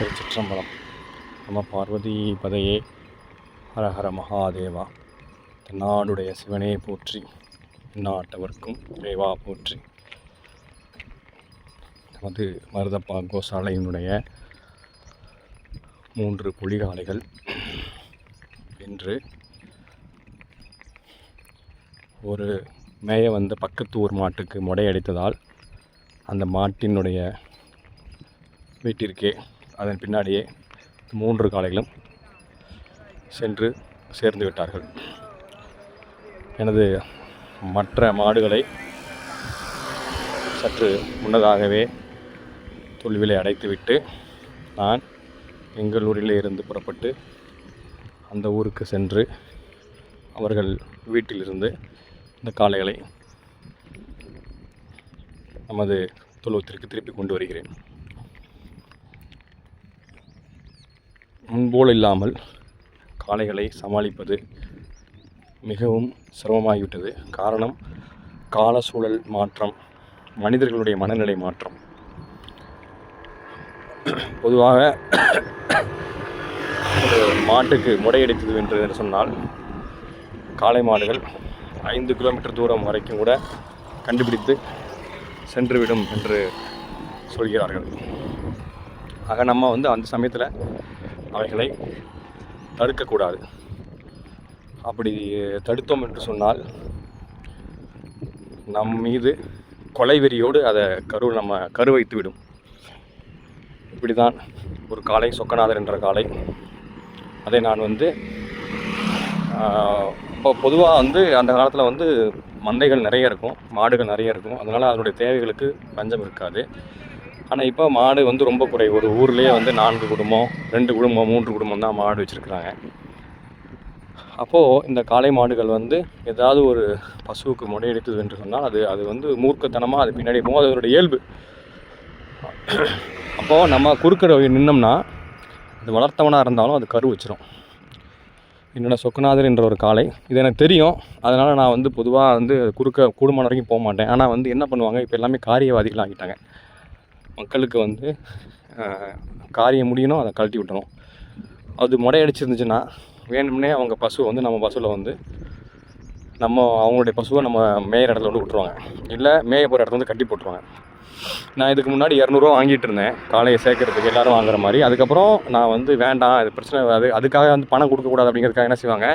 திருச்சிற்றம்பலம். நம பார்வதி பதையே. ஹரஹர மகாதேவா. தென்னாடுடைய சிவனே போற்றி, நாட்டவர்க்கும் இறைவா போற்றி. நமது மருதப்பா கோசாலையினுடைய 3 புலிகாலைகள் இன்று ஒரு மேய வந்த பக்கத்து ஊர் மாட்டுக்கு முடையடித்ததால் அந்த மாட்டினுடைய வீட்டிற்கே அதன் பின்னாடியே 3 காளைகளும் சென்று சேர்ந்து விட்டார்கள். எனது மற்ற மாடுகளை சற்று முன்னதாகவே தொல்விலை அடைத்துவிட்டு நான் எங்கள் ஊரிலே இருந்து புறப்பட்டு அந்த ஊருக்கு சென்று அவர்கள் வீட்டிலிருந்து இந்த காளைகளை நமது தொழுவத்திற்கு திருப்பி கொண்டு வருகிறேன். முன்போல் இல்லாமல் காளைகளை சமாளிப்பது மிகவும் சிரமமாகிவிட்டது. காரணம், கால சூழல் மாற்றம், மனிதர்களுடைய மனநிலை மாற்றம். பொதுவாக ஒரு மாட்டுக்கு முடையடித்தது என்று சொன்னால் காளை மாடுகள் 5 கிலோமீட்டர் தூரம் வரைக்கும் கூட கண்டுபிடித்து சென்றுவிடும் என்று சொல்கிறார்கள். ஆக நம்ம அந்த சமயத்தில் அவைகளை தடுக்கக்கூடாது. அப்படி தடுத்தோம் என்று சொன்னால் நம் மீது கொலைவெறியோடு அதை நம்ம கரு வைத்து விடும். இப்படி தான் ஒரு காளை, சொக்கநாதர் என்ற காளை, அதை நான் இப்போ பொதுவாக அந்த காலத்தில் மந்தைகள் நிறைய இருக்கும், மாடுகள் நிறைய இருக்கும். அதனால் அதனுடைய தேவைகளுக்கு பஞ்சம் இருக்காது. ஆனால் இப்போ மாடு ரொம்ப குறை. ஒரு ஊர்லேயே 4 குடும்பம், 2 குடும்பம், 3 குடும்பம் தான் மாடு வச்சுருக்குறாங்க. அப்போது இந்த காளை மாடுகள் ஏதாவது ஒரு பசுவுக்கு முடையடித்தது என்று சொன்னால் அது மூர்க்கத்தனமாக அது பின்னாடி போகும். அது அதனுடைய இயல்பு. அப்போது நம்ம குறுக்கிட நின்னோம்னா அது வளர்த்தவனாக இருந்தாலும் அது கரு வச்சிரும். என்னோட சொக்கநாதர் என்ற ஒரு காளை, இது எனக்கு தெரியும். அதனால் நான் பொதுவாக குறுக்க கூடுமான வரைக்கும் போக மாட்டேன். ஆனால் என்ன பண்ணுவாங்க, இப்போ எல்லாமே காரியவாதிகள் ஆகிட்டாங்க. மக்களுக்கு காரியம் முடியணும், அதை கழட்டி விட்டணும். அது முடையடிச்சிருந்துச்சுன்னா வேணும்னே அவங்க பசுவை நம்ம பசுவில் நம்ம அவங்களுடைய பசுவை நம்ம மேயிற இடத்துல விட்டுருவாங்க. இல்லை மேய போகிற இடத்துல கட்டி போட்டுருவாங்க. நான் இதுக்கு முன்னாடி 200 ரூபா வாங்கிட்டு இருந்தேன் காளையை சேர்க்கறதுக்கு, எல்லோரும் வாங்குற மாதிரி. அதுக்கப்புறம் நான் வேண்டாம், இது பிரச்சனை வராது, அதுக்காக பணம் கொடுக்கக்கூடாது அப்படிங்கிறதுக்காக என்ன செய்வாங்க,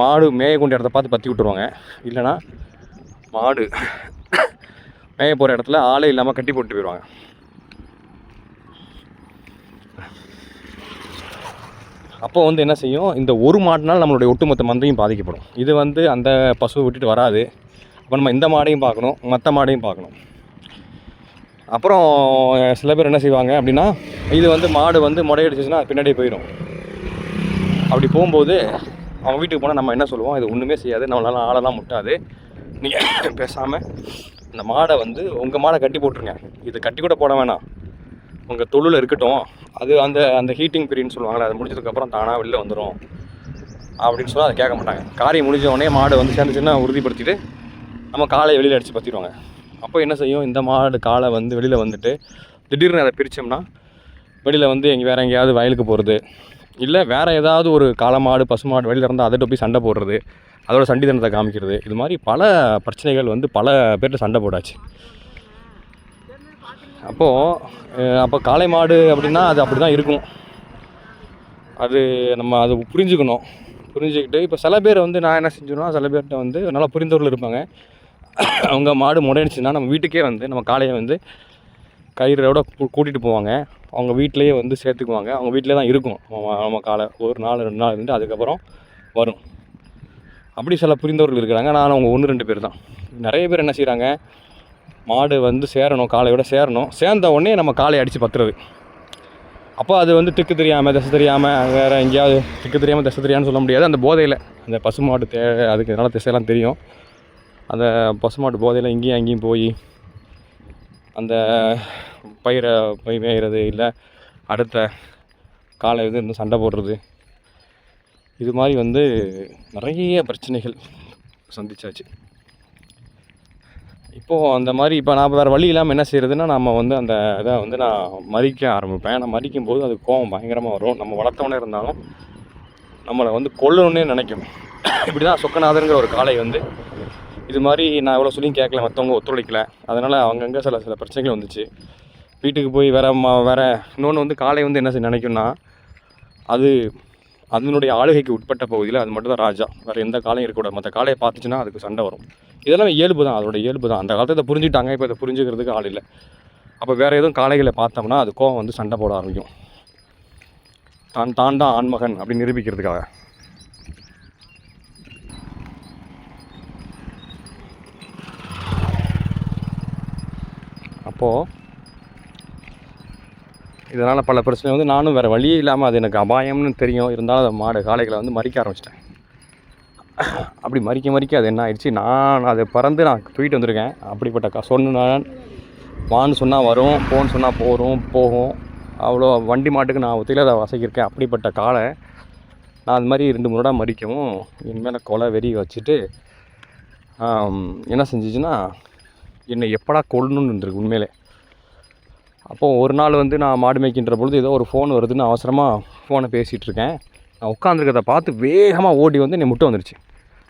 மாடு மேய கொண்ட இடத்த பார்த்து பற்றி விட்டுருவாங்க. இல்லைனா மாடு மேய போகிற இடத்துல ஆளே இல்லாமல் கட்டி போட்டு போயிடுவாங்க. அப்போது என்ன செய்யும், இந்த ஒரு மாட்டினால் நம்மளுடைய ஒட்டுமொத்த மந்தையும் பாதிக்கப்படும். இது அந்த பசுவை விட்டுட்டு வராது. அப்போ நம்ம இந்த மாடையும் பார்க்கணும், மற்ற மாடையும் பார்க்கணும். அப்புறம் சில பேர் என்ன செய்வாங்க அப்படின்னா, இது மாடு முடையடிச்சிச்சுன்னா பின்னாடியே போயிடும். அப்படி போகும்போது அவங்க வீட்டுக்கு போனால் நம்ம என்ன சொல்லுவோம், இது ஒன்றுமே செய்யாது, நம்மளால ஆளெல்லாம் முட்டாது, நீங்கள் பேசாமல் இந்த மாடை உங்கள் மாடை கட்டி போட்டுருங்க, இது கட்டி கூட போட வேணாம், உங்கள் தொழில் இருக்கட்டும், அது அந்த ஹீட்டிங் பீரியட்னு சொல்லுவாங்களே, அது முடிஞ்சதுக்கப்புறம் தானாக வெளில வந்துடும் அப்படின்னு சொன்னால் அதை கேட்க மாட்டாங்க. காரியம் முடிஞ்ச உடனே மாடு சேர்ந்துச்சுன்னா உறுதிப்படுத்திட்டு நம்ம காலையை வெளியில் அடித்து பற்றிடுவாங்க. அப்போ என்ன செய்யும், இந்த மாடு காலை வெளியில் வந்துட்டு திடீர்னு அதை பிரித்தோம்னா வெளியில் வேறு எங்கேயாவது வயலுக்கு போகிறது, இல்லை வேறு ஏதாவது ஒரு காளை மாடு, பசு மாடு வெளியில் இருந்தால் அதை போய் சண்டை போடுறது, அதோட சண்டித்தனத்தை காமிக்கிறது. இது மாதிரி பல பிரச்சனைகள் பல பேர்கிட்ட சண்டை போடாச்சு. அப்போ காளை மாடு அப்படின்னா அது அப்படி தான் இருக்கும். அது நம்ம அதை புரிஞ்சுக்கிட்டு இப்போ சில பேர் நான் என்ன செஞ்சோன்னா, சில பேர்கிட்ட நல்லா புரிந்தவர்கள் இருப்பாங்க. அவங்க மாடு முடையடிச்சுன்னா நம்ம வீட்டுக்கே நம்ம காளையை கயிறோட கூட்டிகிட்டு போவாங்க. அவங்க வீட்டிலையே சேர்த்துக்குவாங்க. அவங்க வீட்டிலே தான் இருக்கும் நம்ம காளை. ஒரு நாள் 2 நாள் இருந்து அதுக்கப்புறம் வரும். அப்படி சில புரிந்தவர்கள் இருக்கிறாங்க. நான் அவங்க 1-2 பேர் தான். நிறைய பேர் என்ன செய்கிறாங்க, மாடு சேரணும், காளையோட சேரணும், சேர்ந்த உடனே நம்ம காளையை அடித்து பத்துறது. அப்போ அது திக்கு தெரியாமல், திசை தெரியாமல், வேறு எங்கேயாவது திக்கு தெரியாமல் திசை தெரியாமல் சொல்ல முடியாது. அந்த போதையில் அந்த பசுமாடு அதுக்கு நல்லா திசையெல்லாம் தெரியும். அந்த பசுமாட்டு போதையில் இங்கேயும் அங்கேயும் போய் அந்த பயிரை மேய்கிறது, இல்லை அடுத்த காலை இன்னும் சண்டை போடுறது, இது மாதிரி நிறைய பிரச்சனைகள் சந்திச்சாச்சு. இப்போது அந்த மாதிரி இப்போ நான் வேறு வழி இல்லாமல் என்ன செய்கிறதுன்னா, நம்ம வந்து அந்த இதை வந்து நான் மதிக்க ஆரம்பிப்பேன். நான் மதிக்கும்போது அது கோவம் பயங்கரமாக வரும். நம்ம வளர்த்தவனே இருந்தாலும் நம்மளை வந்து கொல்லணுன்னே நினைக்கும். இப்படி தான் சொக்கநாதருங்கிற ஒரு காளை வந்து இது மாதிரி நான் எவ்வளோ சொல்லியும் கேட்கல, மற்றவங்க ஒத்துழைக்கல. அதனால் அங்கங்கே சில பிரச்சனைகள் வந்துச்சு. வீட்டுக்கு போய் வேறு இன்னொன்று வந்து காளை வந்து என்ன நினைக்கும்னா, அது அதனுடைய ஆளுகைக்கு உட்பட்ட பகுதியில் அது மட்டும் தான் ராஜா. வேறு எந்த காலையும் இருக்கக்கூடாது. மற்ற காளையை பார்த்துச்சுன்னா அதுக்கு சண்டை வரும். இதெல்லாம் இயல்பு தான், அதோட இயல்பு தான். அந்த காலத்தில் இதை புரிஞ்சுட்டாங்க, இப்போ இதை புரிஞ்சுக்கிறதுக்கு ஆள் இல்லை. அப்போ வேறு எதுவும் காளைகளை பார்த்தோம்னா அது கோவம் வந்து சண்டை போட ஆரம்பிக்கும். தான் தான் ஆண்மகன் அப்படின்னு நிரூபிக்கிறதுக்காக. அப்போது இதனால் பல பிரச்சனை வந்து நானும் வேறு வழியே இல்லாமல் அது எனக்கு அபாயம்னு தெரியும், இருந்தாலும் அந்த காளைகளை வந்து மறிக்க ஆரம்பிச்சிட்டேன். அப்படி மறிக்க அது என்ன ஆயிடுச்சு, நான் அதை பறந்து நான் தூக்கிட்டு வந்திருக்கேன். அப்படிப்பட்ட சொன்னான் வான்னு சொன்னால் வரும், போன்னு சொன்னால் போகும். அவ்வளோ வண்டி மாட்டுக்கு நான் ஒத்தியில் அதை வசக்கியிருக்கேன். அப்படிப்பட்ட காளை நான் அது மாதிரி 2 முறையாக மறிக்கவும் என் மேலே கொலை வெறி வச்சுட்டு என்ன செஞ்சிச்சுன்னா, என்னை எப்படா கொல்லணுன்னு இருந்திருக்கு உண்மையிலே. அப்போது ஒரு நாள் வந்து நான் மாடு மேய்க்கின்ற பொழுது ஏதோ ஒரு ஃபோன் வருதுன்னு அவசரமாக ஃபோனை பேசிகிட்ருக்கேன். நான் உட்காந்துருக்கிறத பார்த்து வேகமாக ஓடி வந்து என்னை முட்டை வந்துடுச்சு.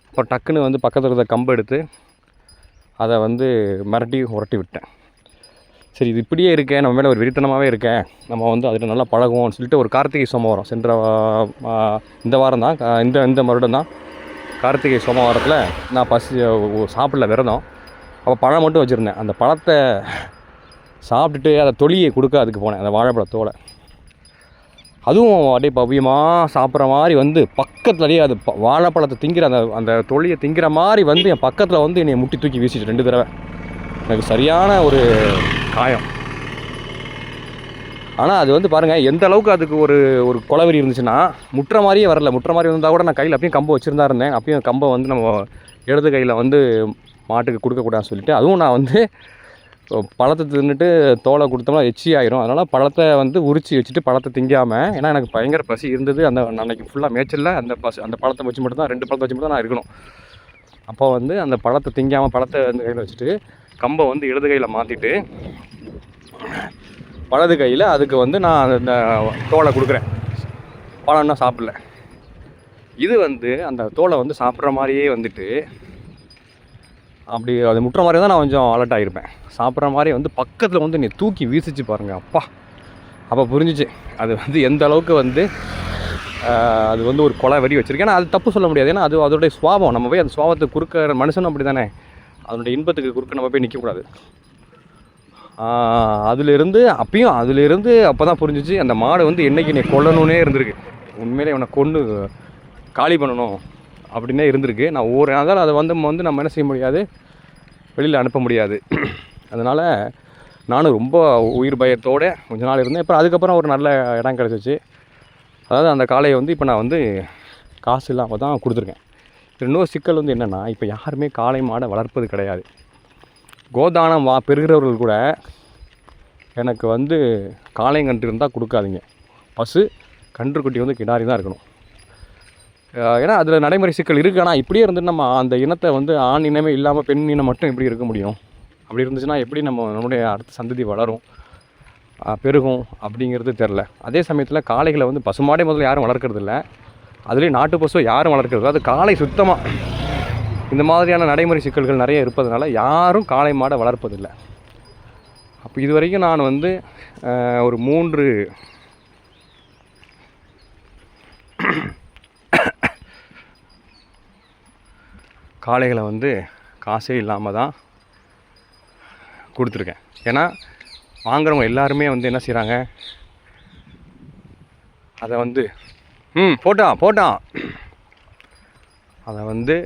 அப்போ டக்குன்னு வந்து பக்கத்தில் இருக்கிற கம்பை எடுத்து அதை வந்து உரட்டி விட்டேன். சரி, இது இப்படியே இருக்கேன், நம்ம மேலே ஒரு வெறித்தனமாகவே இருக்கேன், நம்ம வந்து அதில் நல்லா பழகுவோம்னு சொல்லிட்டு ஒரு கார்த்திகை சோமவாரம் சென்ற இந்த வாரம் தான், இந்த வருடம் தான் கார்த்திகை சோமவாரத்தில் நான் சாப்பிடல, விரதம். அப்போ பழம் மட்டும் வச்சுருந்தேன். அந்த பழத்தை சாப்பிட்டுட்டு அதை தொலியை கொடுக்க அதுக்கு போனேன், அந்த வாழைப்பழத்தோலை. அதுவும் அப்படியே பவ்யமாக சாப்பிட்ற மாதிரி வந்து பக்கத்துலேயே அது வாழைப்பழத்தை திங்கிற அந்த தொலியை திங்கிற மாதிரி வந்து என் பக்கத்தில் வந்து என்னை முட்டி தூக்கி வீசிட்டு 2 தடவை. எனக்கு சரியான ஒரு காயம். ஆனால் அது வந்து பாருங்கள், எந்த அளவுக்கு அதுக்கு ஒரு கொலவெறி இருந்துச்சுன்னா, முட்டுற மாதிரியே வரல. முட்டுற மாதிரி இருந்தால் கூட நான் கையில் அப்பயும் கம்பை வச்சுருந்தா இருந்தேன். அப்பயும் கம்பை வந்து நம்ம இடது கையில் வந்து மாட்டுக்கு கொடுக்கக்கூடாதுன்னு சொல்லிட்டு, அதுவும் நான் வந்து பழத்தை தின்னுட்டு தோலை கொடுத்தோம்னா எச்சி ஆயிரும். அதனால் பழத்தை வந்து உரிச்சு வச்சுட்டு பழத்தை திங்காமல், ஏன்னா எனக்கு பயங்கர பசி இருந்தது அந்த அன்னைக்கு ஃபுல்லாக மேய்ச்சலில். அந்த பழத்தை வச்சு மட்டும் தான் 2 பழத்தை வச்சு மட்டும் தான் நான் இருக்கணும். அப்போ வந்து அந்த பழத்தை திங்காமல் பழத்தை அந்த கையில் வச்சுட்டு கம்பை வந்து இடது கையில் மாற்றிட்டு வலது கையில் அதுக்கு வந்து நான் அந்த தோலை கொடுக்குறேன். பழம்னா சாப்பிடல. இது வந்து அந்த தோலை வந்து சாப்பிட்ற மாதிரியே வந்துட்டு அப்படி அது முட்டுற மாதிரி தான் நான் கொஞ்சம் அலர்ட் ஆகிருப்பேன். சாப்பிட்ற மாதிரி வந்து பக்கத்தில் வந்து நீ தூக்கி வீசிச்சு பாருங்கள். அப்பா, அப்போ புரிஞ்சிச்சு அது வந்து எந்த அளவுக்கு வந்து அது வந்து ஒரு கொலை வெறி வச்சுருக்கேன். ஏன்னா அது தப்பு சொல்ல முடியாது, ஏன்னா அது அதோடைய சுவாபம். நம்ம போய் அந்த சுவாபத்தை குறுக்க மனுஷனும் அப்படி தானே, அதனுடைய இன்பத்துக்கு குறுக்க நம்ம போய் நிற்கக்கூடாது. அதிலிருந்து அப்போ தான் புரிஞ்சிச்சு, அந்த மாடு வந்து என்றைக்கு நீ கொல்லணுன்னே இருந்திருக்கு. உண்மையிலே இவனை கொன்று காலி பண்ணணும் அப்படின்னே இருந்திருக்கு. நான் அதனால் அதை வந்து நம்ம என்ன செய்ய முடியாது, வெளியில் அனுப்ப முடியாது. அதனால் நானும் ரொம்ப உயிர் பயத்தோடு கொஞ்ச நாள் இருந்தேன். அப்புறம் அதுக்கப்புறம் ஒரு நல்ல இடம் கிடச்சிச்சு. அதாவது அந்த காளையை வந்து இப்போ நான் வந்து காசு இல்லாமல் தான் கொடுத்துருக்கேன். இன்னொரு சிக்கல் வந்து என்னென்னா, இப்போ யாருமே காளை மாடை வளர்ப்பது கிடையாது. கோதானம் பெறுகிறவர்கள் கூட எனக்கு வந்து காளைங்கன்று இருந்தால் கொடுக்காதீங்க, பசு கன்றுக்குட்டி வந்து கிடாரி தான் இருக்கணும். ஏன்னா அதில் நடைமுறை சிக்கல் இருக்குது. ஆனால் இப்படியே இருந்து நம்ம அந்த இனத்தை வந்து ஆண் இனமே இல்லாமல் பெண் இனம் மட்டும் எப்படி இருக்க முடியும்? அப்படி இருந்துச்சுன்னா எப்படி நம்மளுடைய அடுத்த சந்ததி வளரும், பெருகும் அப்படிங்கிறது தெரில. அதே சமயத்தில் காளைகளை வந்து பசுமாடே முதல்ல யாரும் வளர்க்குறதில்ல, அதுலேயும் நாட்டு பசுவை யாரும் வளர்க்குறது. அது காளை சுத்தமாக இந்த மாதிரியான நடைமுறை சிக்கல்கள் நிறைய இருப்பதனால யாரும் காளை மாடை வளர்ப்பதில்லை. அப்போ இது வரைக்கும் நான் வந்து ஒரு 3 காளைகளை வந்து காசே இல்லாமல் தான் கொடுத்துருக்கேன். ஏன்னா வாங்குறவங்க எல்லாருமே வந்து என்ன செய்கிறாங்க, அதை வந்து போட்டான் அதை வந்து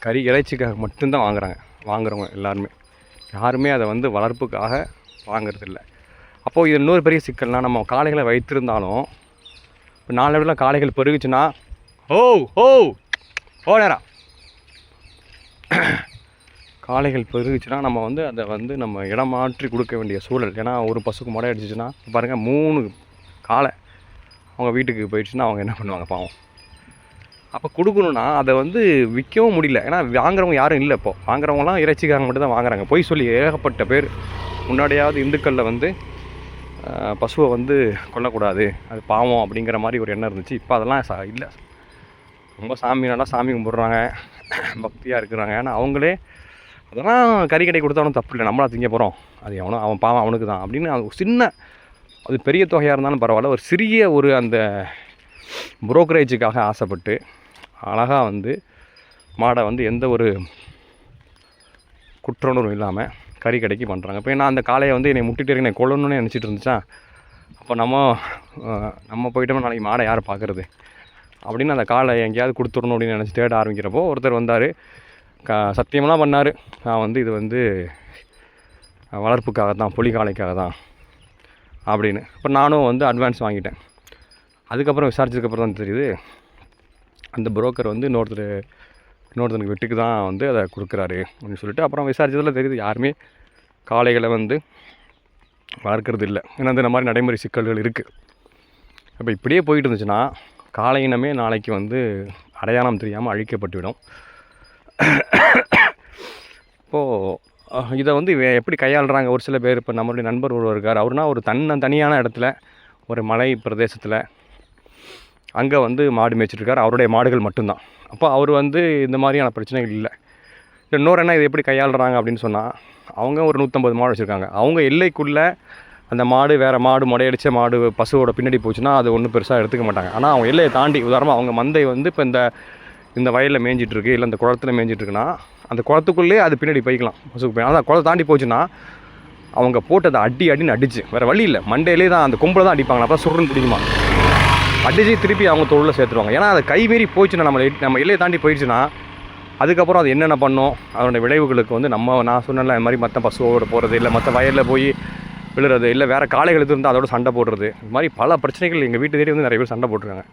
கறி இறைச்சிக்காக மட்டும்தான் வாங்குறவங்க எல்லாருமே. யாருமே அதை வந்து வளர்ப்புக்காக வாங்குறதில்ல. அப்போது இது இன்னொரு பெரிய சிக்கல்னால், நம்ம காளைகளை வைத்திருந்தாலும் இப்போ 4 இடத்துல காளைகள் பெருகுச்சுன்னா நேரா காளைகள் பெருகுச்சுன்னா நம்ம வந்து அதை வந்து நம்ம இடம் மாற்றி கொடுக்க வேண்டிய சூழல். ஏன்னா ஒரு பசுக்கு முடை அடிச்சிச்சுன்னா பாருங்கள் 3 காளை அவங்க வீட்டுக்கு போயிடுச்சுன்னா அவங்க என்ன பண்ணுவாங்க பாவம். அப்போ கொடுக்கணுன்னா அதை வந்து விற்கவும் முடியல. ஏன்னா வாங்குறவங்க யாரும் இல்லை. இப்போது வாங்குறவங்களாம் இறைச்சிக்காரங்க மட்டும் தான் வாங்குறாங்க. பொய் சொல்லி ஏகப்பட்ட பேர். முன்னாடியாவது இந்துக்களில் வந்து பசுவை வந்து கொல்லக்கூடாது, அது பாவம் அப்படிங்கிற மாதிரி ஒரு எண்ணம் இருந்துச்சு. இப்போ அதெல்லாம் இல்லை. ரொம்ப நல்லா சாமி கும்பிட்றாங்க, பக்தியாக இருக்கிறாங்க. ஏன்னா அவங்களே அதெல்லாம் கறி கடை கொடுத்தாலும் தப்பு இல்லை, நம்மளா திங்க போகிறோம், அது எவனோ அவன் பாவம் அவனுக்கு தான் அப்படின்னு அது சின்ன, அது பெரிய தொகையாக இருந்தாலும் பரவாயில்ல, ஒரு சிறிய ஒரு அந்த புரோக்கரேஜுக்காக ஆசைப்பட்டு அழகாக வந்து மாடை வந்து எந்த ஒரு குற்றுணர்வும் இல்லாமல் கறி கடைக்கு பண்ணுறாங்க. இப்போ நான் அந்த காளையை வந்து என்னை முட்டிட்டு என்னை கொல்லணும்னு நினச்சிட்டு இருந்துச்சா, அப்போ நம்ம போயிட்டோம்னா நாளைக்கு மாடை யாரை பார்க்குறது அப்படின்னு அந்த காளை எங்கேயாவது கொடுத்துடணும் அப்படின்னு நினச்சி தேட ஆரம்பிக்கிறப்போ ஒருத்தர் வந்தார், சத்தியமெல்லாம் பண்ணார். நான் வந்து இது வந்து வளர்ப்புக்காக தான், புலி காளைக்காக தான் அப்படின்னு. இப்போ நானும் வந்து அட்வான்ஸ் வாங்கிட்டேன். அதுக்கப்புறம் விசாரிச்சதுக்கப்புறம் தான் தெரியுது, அந்த புரோக்கர் வந்து இன்னொருத்தனுக்கு வெட்டுக்கு தான் வந்து அதை கொடுக்குறாரு அப்படின்னு சொல்லிட்டு அப்புறம் விசாரிச்சதில் தெரியுது யாருமே காளைகளை வந்து வளர்க்குறது இல்லை. ஏன்னா இந்த மாதிரி நடைமுறை சிக்கல்கள் இருக்குது. அப்போ இப்படியே போயிட்டு இருந்துச்சுன்னா காளை இனமே நாளைக்கு வந்து அடையாளம் தெரியாமல் அழிக்கப்பட்டுவிடும். இப்போது இதை வந்து எப்படி கையாளுறாங்க ஒரு சில பேர். இப்போ நம்மளுடைய நண்பர் ஒருவர் இருக்கார், அவருனா ஒரு தனியான இடத்துல ஒரு மலை பிரதேசத்தில் அங்கே வந்து மாடு மேய்ச்சிட்ருக்கார், அவருடைய மாடுகள் மட்டும்தான். அப்போ அவர் வந்து இந்த மாதிரியான பிரச்சனைகள் இல்லை. இன்னொரு என்ன இதை எப்படி கையாளுறாங்க அப்படின்னு சொன்னால், அவங்க ஒரு 150 மாடு வச்சுருக்காங்க. அவங்க எல்லைக்குள்ளே அந்த மாடு வேறு மாடு முடையடித்த மாடு பசுவோட பின்னாடி போச்சுன்னா அது ஒன்றும் பெருசாக எடுத்துக்க மாட்டாங்க. ஆனால் அவங்க எல்லையை தாண்டி, உதாரணமாக அவங்க மந்தை வந்து இப்போ இந்த வயலில் மேய்ஞ்சிட்ருக்கு, இல்லை இந்த குளத்தில் மேய்ஞ்சிட்ருக்குன்னா அந்த குளத்துக்குள்ளே அது பின்னாடி போய்க்கலாம் பசுக்கு போய். ஆனால் குளத்தை தாண்டி போச்சுன்னா அவங்க போட்டு அதை அடின்னு அடிச்சு, வேறு வழி இல்லை, மண்டையிலே தான் அந்த கும்பலை தான் அடிப்பாங்க. அப்போ சுருன்னு பிடிக்குமா அடிச்சு திருப்பி அவங்க தொழிலில் சேர்த்துருவாங்க. ஏன்னா அதை கைமீறி போயிடுச்சுன்னா, நம்ம எல்லையை தாண்டி போயிடுச்சுன்னா அதுக்கப்புறம் அது என்னென்ன பண்ணோம், அதோடய விளைவுகளுக்கு வந்து நான் சொன்னல இது மாதிரி மற்ற பசுவோட போகிறது, இல்லை மற்ற வயலில் போய் விழுறது, இல்லை வேறு காளைகளுக்கு இருந்தால் அதோட சண்டை போடுறது, இது மாதிரி பல பிரச்சனைகள் எங்கள் வீட்டு தேடி வந்து நிறைய பேர் சண்டை போட்டிருக்காங்க.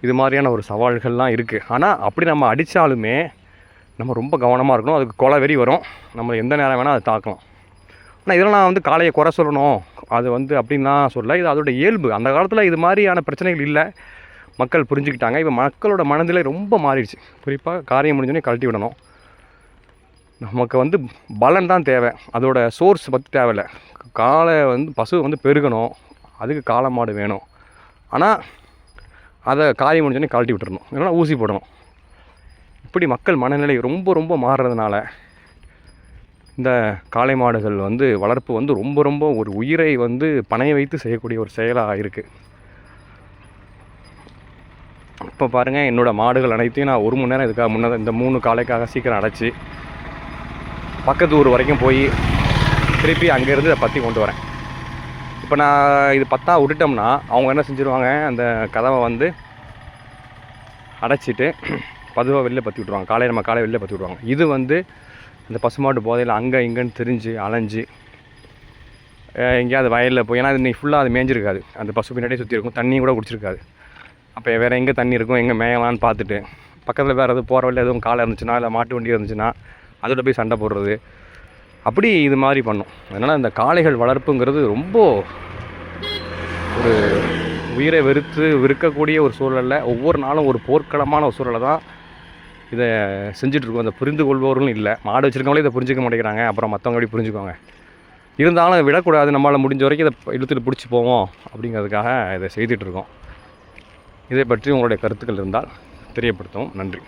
இது மாதிரியான ஒரு சவால்கள்லாம் இருக்குது. ஆனால் அப்படி நம்ம அடித்தாலுமே நம்ம ரொம்ப கவனமாக இருக்கணும். அதுக்கு கொலை வெறி வரும், நம்ம எந்த நேரம் வேணால் அதை தாக்கலாம். ஆனால் இதெல்லாம் நான் வந்து காளையை குறை சொல்லணும் அது வந்து அப்படின்லாம் சொல்ல, இது அதோட இயல்பு. அந்த காலத்தில் இது மாதிரியான பிரச்சனைகள் இல்லை, மக்கள் புரிஞ்சுக்கிட்டாங்க. இப்போ மக்களோட மனநிலை ரொம்ப மாறிடுச்சு. குறிப்பாக காரியம் முடிஞ்சோடனே கழட்டி விடணும். நமக்கு வந்து பலன் தான் தேவை, அதோட சோர்ஸ் பற்றி தேவையில்லை. காளை வந்து பசு வந்து பெருகணும், அதுக்கு காளை மாடு வேணும். ஆனால் அதை காரியம் முடிஞ்சோடனே கழட்டி விட்டுறணும், இல்லைன்னா ஊசி போடணும். இப்படி மக்கள் மனநிலை ரொம்ப மாறுறதுனால இந்த காளை மாடுகள் வந்து வளர்ப்பு வந்து ரொம்ப ஒரு உயிரை வந்து பணைய வைத்து செய்யக்கூடிய ஒரு செயலாக இருக்குது. இப்போ பாருங்கள், என்னோடய மாடுகள் அனைத்தையும் நான் 1 மணி நேரம் இதுக்காக முன்னே இந்த 3 காளைக்காக சீக்கிரம் அடைச்சி பக்கத்து ஊர் வரைக்கும் போய் திருப்பி அங்கேருந்து இதை பற்றி கொண்டு வரேன். இப்போ நான் இது பத்தா விட்டுட்டோம்னா அவங்க என்ன செஞ்சுருவாங்க, அந்த கதவை வந்து அடைச்சிட்டு பதுவாக வெளில பற்றி விட்ருவாங்க, காலை வெளில பற்றி விட்ருவாங்க. இது வந்து இந்த பசுமாட்டு போதையில் அங்கே இங்கேன்னு திரிஞ்சு அலைஞ்சு எங்கேயாவது வயலில் போய், ஏன்னா அது இன்றைக்கி ஃபுல்லாக அது மேய்ஞ்சிருக்காது, அந்த பசு பின்னாடியே சுற்றி இருக்கும், தண்ணியும் கூட குடிச்சிருக்காது. அப்போ வேறு எங்கே தண்ணி இருக்கும், எங்கே மேயலான்னு பார்த்துட்டு பக்கத்தில் வேறு எதுவும் போகிற வழியில் எதுவும் காலை இருந்துச்சுன்னா, இல்லை மாட்டு வண்டி இருந்துச்சுன்னா அதோட போய் சண்டை போடுறது, அப்படி இது மாதிரி பண்ணும். அதனால் இந்த காளைகள் வளர்ப்புங்கிறது ரொம்ப ஒரு உயிரை விற்கக்கூடிய ஒரு சூழலில், ஒவ்வொரு நாளும் ஒரு போர்க்களமான ஒரு சூழலை தான் இதை செஞ்சிட்ருக்கோம். அந்த புரிந்து கொள்பவர்களும் இல்லை. மாடு வச்சுருக்கவங்களே இதை புரிஞ்சிக்க மாட்டேங்கிறாங்க, அப்புறம் மற்றவங்க எப்படி புரிஞ்சுக்குவாங்க. இருந்தாலும் விடக்கூடாது, நம்மளால் முடிஞ்ச வரைக்கும் இதை இழுத்துட்டு பிடிச்சி போவோம் அப்படிங்கிறதுக்காக இதை செய்துட்ருக்கோம். இதை பற்றி உங்களுடைய கருத்துக்கள் இருந்தால் தெரியப்படுத்தவும். நன்றி.